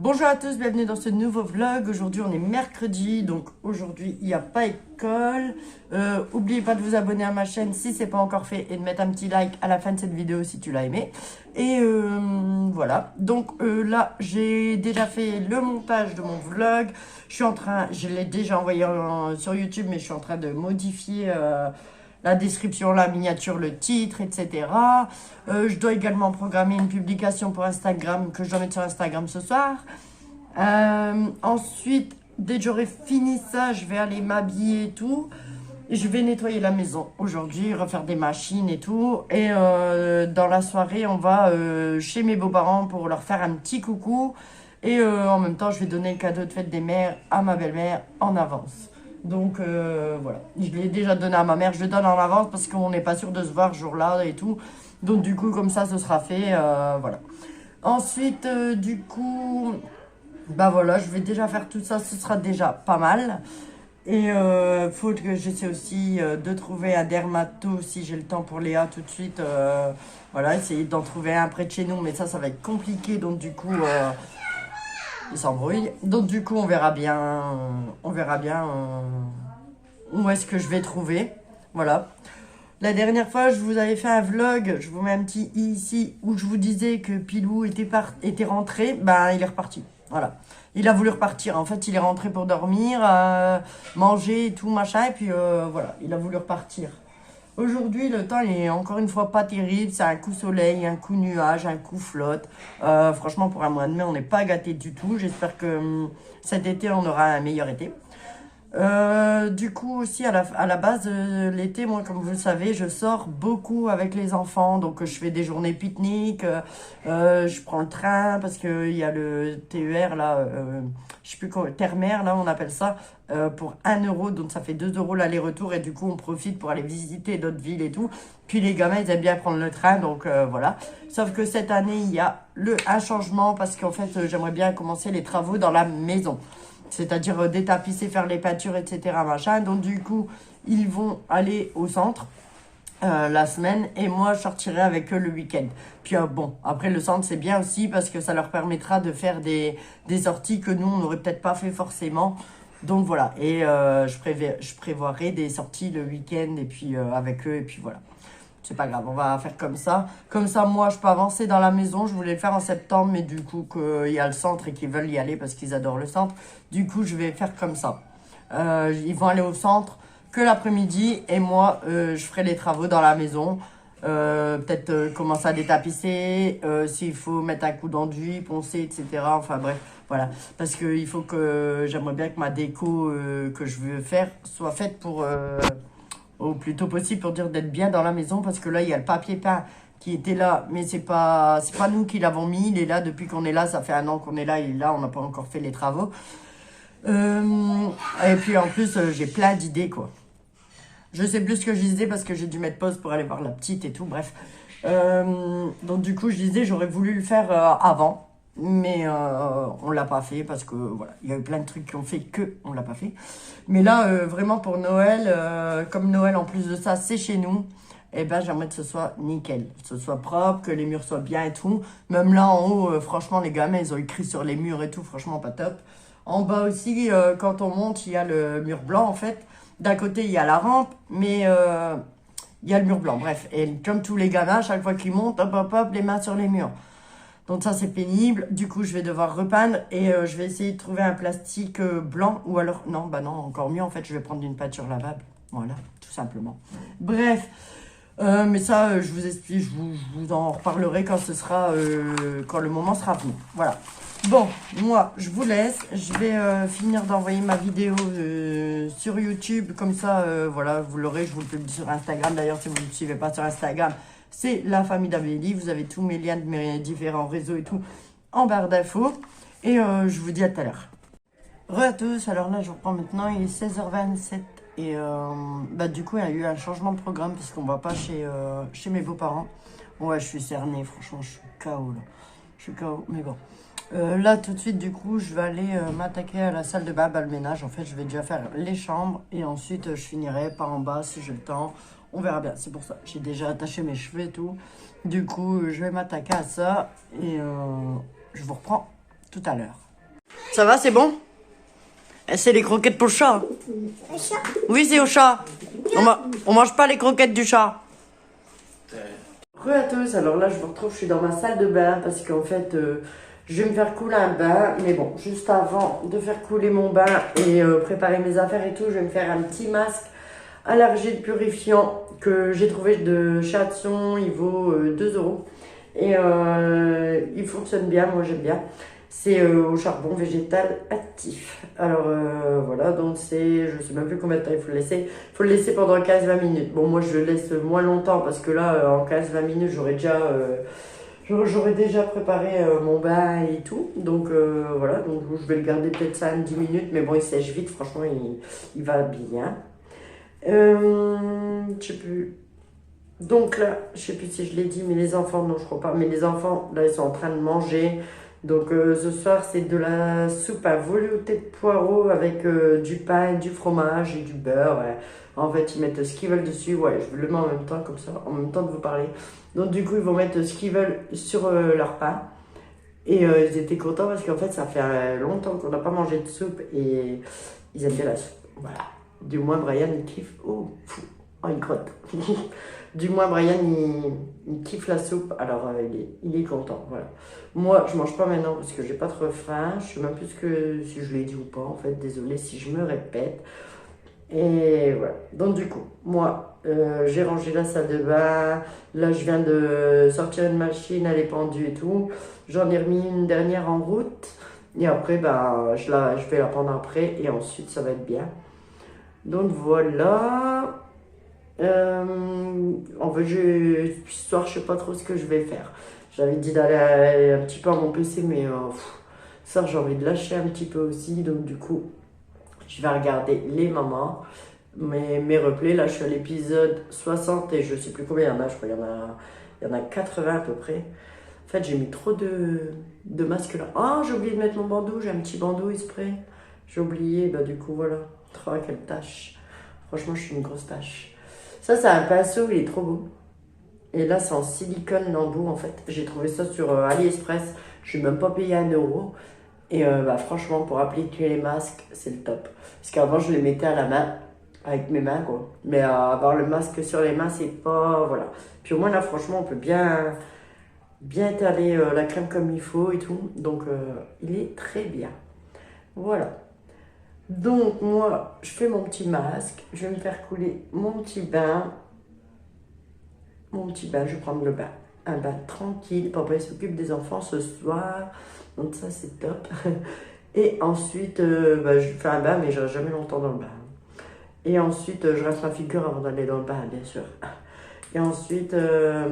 Bonjour à tous, bienvenue dans ce nouveau vlog. Aujourd'hui on est mercredi, donc aujourd'hui il n'y a pas école. N'oubliez pas de vous abonner à ma chaîne si ce n'est pas encore fait et de mettre un petit like à la fin de cette vidéo si tu l'as aimé. Et voilà, donc là j'ai déjà fait le montage de mon vlog. Je l'ai déjà envoyé sur YouTube, mais je suis en train de modifier la description, la miniature, le titre, etc. Je dois également programmer une publication pour Instagram que je dois mettre sur Instagram ce soir. Ensuite, dès que j'aurai fini ça, je vais aller m'habiller et tout. Et je vais nettoyer la maison aujourd'hui, refaire des machines et tout. Et dans la soirée, on va chez mes beaux-parents pour leur faire un petit coucou. Et en même temps, je vais donner le cadeau de fête des mères à ma belle-mère en avance. Donc voilà, je l'ai déjà donné à ma mère, je le donne en avance parce qu'on n'est pas sûr de se voir ce jour-là et tout. Donc du coup, comme ça, ce sera fait, voilà. Ensuite, du coup, bah voilà, je vais déjà faire tout ça, ce sera déjà pas mal. Et faut que j'essaie aussi de trouver un dermato si j'ai le temps pour Léa tout de suite. Voilà, essayer d'en trouver un près de chez nous, mais ça va être compliqué, donc du coup... il s'embrouille. Donc du coup, on verra bien où est-ce que je vais trouver. Voilà. La dernière fois, je vous avais fait un vlog, je vous mets un petit i ici, où je vous disais que Pilou était rentré. Ben, il est reparti. Voilà. Il a voulu repartir. En fait, il est rentré pour dormir, manger et tout, machin. Et puis, voilà, il a voulu repartir. Aujourd'hui, le temps est encore une fois pas terrible. C'est un coup soleil, un coup nuage, un coup flotte. Franchement, pour un mois de mai, on n'est pas gâté du tout. J'espère que cet été, on aura un meilleur été. Du coup aussi à la base l'été, moi comme vous le savez, je sors beaucoup avec les enfants, donc je fais des journées pique-nique, je prends le train parce qu'il y a le TER là, je sais plus quoi, Terre-Mer là on appelle ça, pour 1 euro, donc ça fait 2 euros l'aller-retour et du coup on profite pour aller visiter d'autres villes et tout. Puis les gamins ils aiment bien prendre le train, donc voilà. Sauf que cette année il y a un changement parce qu'en fait j'aimerais bien commencer les travaux dans la maison. C'est-à-dire détapisser, faire les peintures, etc. Machin. Donc du coup, ils vont aller au centre la semaine et moi, je sortirai avec eux le week-end. Puis bon, après le centre, c'est bien aussi parce que ça leur permettra de faire des sorties que nous, on n'aurait peut-être pas fait forcément. Donc voilà, et je prévoirai des sorties le week-end et puis avec eux et puis voilà. C'est pas grave, on va faire comme ça. Comme ça, moi, je peux avancer dans la maison. Je voulais le faire en septembre, mais du coup, qu'il y a le centre et qu'ils veulent y aller parce qu'ils adorent le centre. Du coup, je vais faire comme ça. Ils vont aller au centre que l'après-midi et moi, je ferai les travaux dans la maison. Peut-être commencer à détapisser, s'il faut mettre un coup d'enduit, poncer, etc. Enfin bref, voilà. Parce que il faut que j'aimerais bien que ma déco que je veux faire soit faite pour... au plus tôt possible pour dire d'être bien dans la maison parce que là il y a le papier peint qui était là mais c'est pas nous qui l'avons mis, il est là depuis qu'on est là, ça fait 1 an qu'on est là, il est là, on n'a pas encore fait les travaux. Et puis en plus j'ai plein d'idées quoi. Je sais plus ce que je disais parce que j'ai dû mettre pause pour aller voir la petite et tout, bref. Donc du coup je disais j'aurais voulu le faire avant. Mais on l'a pas fait parce que voilà, il y a eu plein de trucs qui ont fait que on l'a pas fait. Mais là, vraiment pour Noël, comme Noël en plus de ça, c'est chez nous, et ben j'aimerais que ce soit nickel, que ce soit propre, que les murs soient bien et tout. Même là en haut, franchement les gamins ils ont écrit sur les murs et tout, franchement pas top. En bas aussi, quand on monte, il y a le mur blanc en fait. D'un côté il y a la rampe, mais il y a le mur blanc. Bref, et comme tous les gamins, à chaque fois qu'ils montent, hop hop hop, les mains sur les murs. Donc ça c'est pénible, du coup je vais devoir repeindre et je vais essayer de trouver un plastique blanc ou alors, non, bah non, encore mieux en fait, je vais prendre une peinture lavable, voilà, tout simplement. Bref, mais ça je vous explique, je vous en reparlerai quand ce sera, quand le moment sera venu, voilà. Bon, moi je vous laisse, je vais finir d'envoyer ma vidéo sur YouTube, comme ça, voilà, vous l'aurez, je vous le publie sur Instagram, d'ailleurs si vous ne me suivez pas sur Instagram, c'est la famille d'Amélie. Vous avez tous mes liens de mes différents réseaux et tout en barre d'infos. Et je vous dis à tout à l'heure. Re à tous, alors là je reprends maintenant, il est 16h27. Et bah, du coup il y a eu un changement de programme parce qu'on va pas chez mes beaux-parents. Ouais je suis cernée, franchement je suis KO là. Je suis KO, mais bon. Là tout de suite du coup je vais aller m'attaquer à la salle de bain, le ménage. En fait je vais déjà faire les chambres et ensuite je finirai par en bas si j'ai le temps. On verra bien, c'est pour ça. J'ai déjà attaché mes cheveux et tout. Du coup, je vais m'attaquer à ça et je vous reprends tout à l'heure. Ça va, c'est bon? C'est les croquettes pour le chat. Le chat. Oui, c'est au chat. On mange pas les croquettes du chat. Re à tous, alors là je me retrouve, je suis dans ma salle de bain parce qu'en fait je vais me faire couler un bain, mais bon, juste avant de faire couler mon bain et préparer mes affaires et tout, je vais me faire un petit masque à l'argile purifiant que j'ai trouvé de chez Action, il vaut 2 € et il fonctionne bien, moi j'aime bien. C'est au charbon végétal actif. Alors voilà, donc c'est, je sais même plus combien de temps il faut le laisser. Il faut le laisser pendant 15-20 minutes. Bon, moi je le laisse moins longtemps parce que là, en 15-20 minutes, j'aurais déjà préparé mon bain et tout. Donc voilà, donc je vais le garder peut-être 5-10 minutes. Mais bon, il sèche vite, franchement, il va bien. Je sais plus. Donc là, je sais plus si je l'ai dit, mais les enfants, non, je crois pas. Mais les enfants, là, ils sont en train de manger. Donc ce soir, c'est de la soupe à velouté de poireaux avec du pain, du fromage et du beurre. Ouais. En fait, ils mettent ce qu'ils veulent dessus. Ouais, je le mets en même temps, comme ça, en même temps de vous parler. Donc du coup, ils vont mettre ce qu'ils veulent sur leur pain. Et ils étaient contents parce qu'en fait, ça fait longtemps qu'on n'a pas mangé de soupe et ils aiment bien la soupe. Voilà. Du moins, Brian, il kiffe. Oh, fou. Oh, il crotte. Du moins, Brian, il kiffe la soupe, alors il est content. Voilà. Moi, je mange pas maintenant parce que j'ai pas trop faim. Je sais même plus si je l'ai dit ou pas, en fait. Désolée si je me répète. Et voilà. Donc, du coup, moi, j'ai rangé la salle de bain. Là, je viens de sortir une machine, elle est pendue et tout. J'en ai remis une dernière en route. Et après, ben, je vais la prendre après. Et ensuite, ça va être bien. Donc, voilà. En fait, ce soir, je sais pas trop ce que je vais faire. J'avais dit d'aller un petit peu à mon PC, mais ça, j'ai envie de lâcher un petit peu aussi. Donc, du coup, je vais regarder les mamans, mes replays. Là, je suis à l'épisode 60 et je sais plus combien il y en a. Je crois qu'il y en a 80 à peu près. En fait, j'ai mis trop de masques là. Ah, j'ai oublié de mettre mon bandeau. J'ai un petit bandeau exprès. J'ai oublié. Bah, du coup, voilà. Oh, quelle tâche. Franchement, je suis une grosse tâche. Ça, c'est un pinceau, il est trop beau. Et là, c'est en silicone l'embout, en fait. J'ai trouvé ça sur AliExpress. Je suis même pas payé 1 €. Et bah, franchement, pour appliquer les masques, c'est le top. Parce qu'avant, je les mettais à la main, avec mes mains, quoi. Mais avoir le masque sur les mains, c'est pas... Voilà. Puis au moins, là, franchement, on peut bien étaler la crème comme il faut et tout. Donc, il est très bien. Voilà. Donc moi, je fais mon petit masque, je vais me faire couler mon petit bain. Je vais prendre le bain. Un bain tranquille, papa s'occupe des enfants ce soir, donc ça c'est top. Et ensuite, bah, je fais un bain, mais je reste jamais longtemps dans le bain. Et ensuite, je reste ma figure avant d'aller dans le bain, bien sûr. Et ensuite, bah,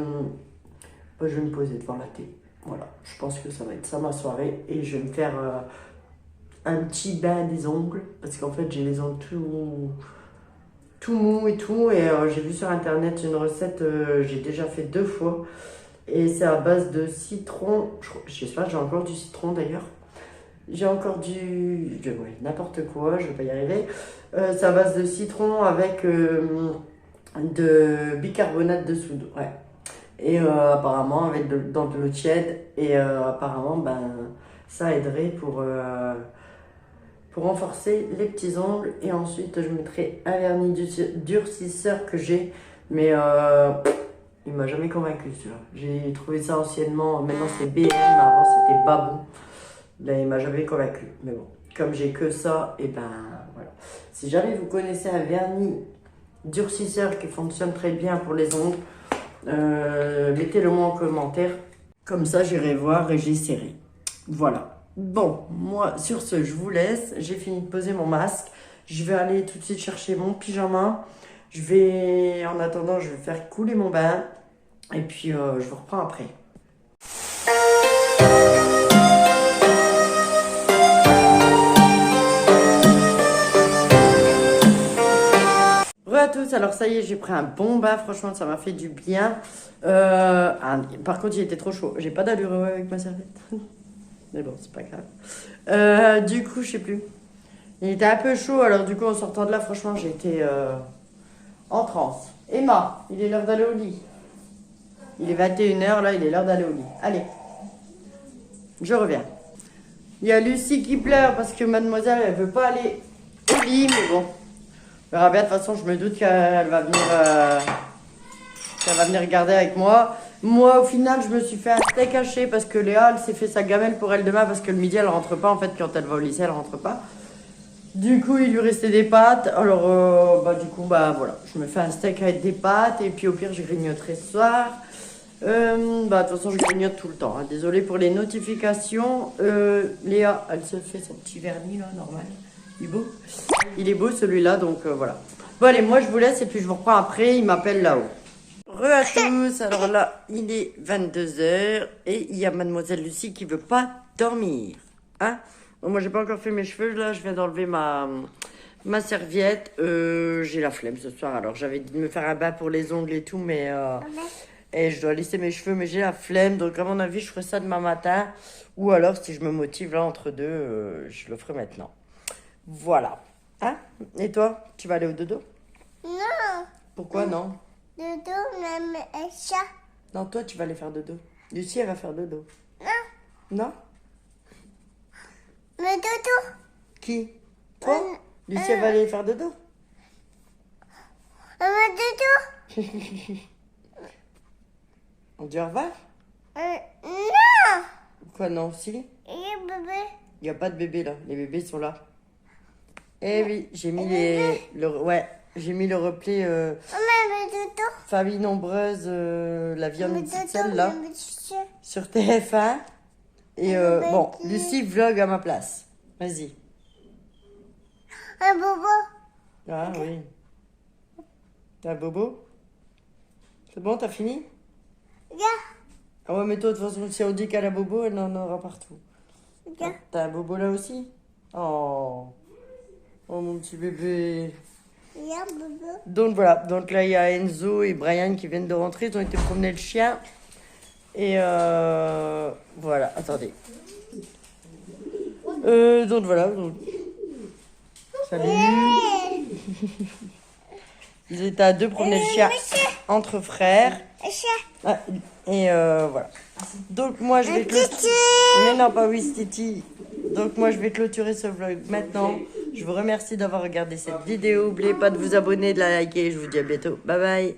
je vais me poser devant la télé. Voilà, je pense que ça va être ça ma soirée. Et je vais me faire... un petit bain des ongles parce qu'en fait j'ai les ongles tout mou et tout et j'ai vu sur internet une recette, j'ai déjà fait 2 fois et c'est à base de citron. Je sais pas, j'ai encore du citron d'ailleurs, j'ai encore ouais, n'importe quoi, je vais pas y arriver. C'est à base de citron avec de bicarbonate de soude, ouais. Et apparemment avec dans de l'eau tiède et apparemment ben ça aiderait pour renforcer les petits ongles. Et ensuite, je mettrai un vernis durcisseur que j'ai. Mais il m'a jamais convaincu celui-là. J'ai trouvé ça anciennement. Maintenant, c'est BM. Avant, c'était Babou. Là, il m'a jamais convaincu. Mais bon, comme j'ai que ça, et ben voilà. Si jamais vous connaissez un vernis durcisseur qui fonctionne très bien pour les ongles, mettez-le moi en commentaire. Comme ça, j'irai voir et j'essaierai. Voilà. Bon, moi, sur ce, je vous laisse. J'ai fini de poser mon masque. Je vais aller tout de suite chercher mon pyjama. En attendant, je vais faire couler mon bain. Et puis, je vous reprends après. Re à tous, alors ça y est, j'ai pris un bon bain. Franchement, ça m'a fait du bien. Par contre, il était trop chaud. J'ai pas d'allure avec ma serviette. Mais bon, c'est pas grave. Du coup, je sais plus. Il était un peu chaud, alors du coup, en sortant de là, franchement, j'ai été en transe. Emma, il est l'heure d'aller au lit. Il est 21 h, là, il est l'heure d'aller au lit. Allez, je reviens. Il y a Lucie qui pleure parce que mademoiselle, elle veut pas aller au lit, mais bon. On verra bien, de toute façon, je me doute qu'elle va venir regarder avec moi. Moi, au final, je me suis fait un steak haché parce que Léa, elle s'est fait sa gamelle pour elle demain parce que le midi, elle rentre pas. En fait, quand elle va au lycée, elle rentre pas. Du coup, il lui restait des pâtes. Alors, du coup, voilà. Je me fais un steak avec des pâtes et puis au pire, je grignoterai ce soir. De toute façon, je grignote tout le temps. Hein. Désolée pour les notifications. Léa, elle se fait son petit vernis là, normal. Il est beau. Il est beau celui-là, donc voilà. Bon, allez, moi je vous laisse et puis je vous reprends après. Il m'appelle là-haut. Re à tous. Alors là, il est 22h et il y a Mademoiselle Lucie qui veut pas dormir. Hein? Bon, moi, j'ai pas encore fait mes cheveux. Là, je viens d'enlever ma serviette. J'ai la flemme ce soir. Alors, j'avais dit de me faire un bain pour les ongles et tout, mais. Et je dois lisser mes cheveux, mais j'ai la flemme. Donc, à mon avis, je ferai ça demain matin. Ou alors, si je me motive là entre deux, je le ferai maintenant. Voilà. Hein? Et toi, tu vas aller au dodo? Non. Pourquoi non? Dodo, même ça. Non, toi, tu vas aller faire dodo. Lucie, elle va faire dodo. Non. Non? Mais dodo. Qui? Toi? Lucie, elle va aller faire dodo? Mais dodo. On dit au revoir? Non. Quoi, non? Si? Il est bébé. Il n'y a pas de bébé là. Les bébés sont là. Eh oui, j'ai mis j'ai mis le replay Mais dodo. famille nombreuse, la viande Mais petite dodo, celle là, mais dodo. sur TF1. Et bon, Lucie vlog à ma place. Vas-y. Un bobo. Ah oui. T'as un bobo? C'est bon, t'as fini? Regarde. Ah ouais, mais toi, de toute façon, si on dit qu'elle a bobo, elle en aura partout. Regarde. T'as un bobo là aussi? Oh. Oh mon petit bébé. Regarde, bobo. Donc voilà, donc là il y a Enzo et Brian qui viennent de rentrer, ils ont été promener le chien. Et voilà, attendez. Donc voilà, donc. Salut. Ils étaient à deux promener le chien entre frères. Ah, et voilà. Donc moi je vais clôturer. Mais non, pas oui, Titi. Donc moi je vais clôturer ce vlog maintenant. Je vous remercie d'avoir regardé cette vidéo. N'oubliez pas de vous abonner, de la liker. Je vous dis à bientôt. Bye bye.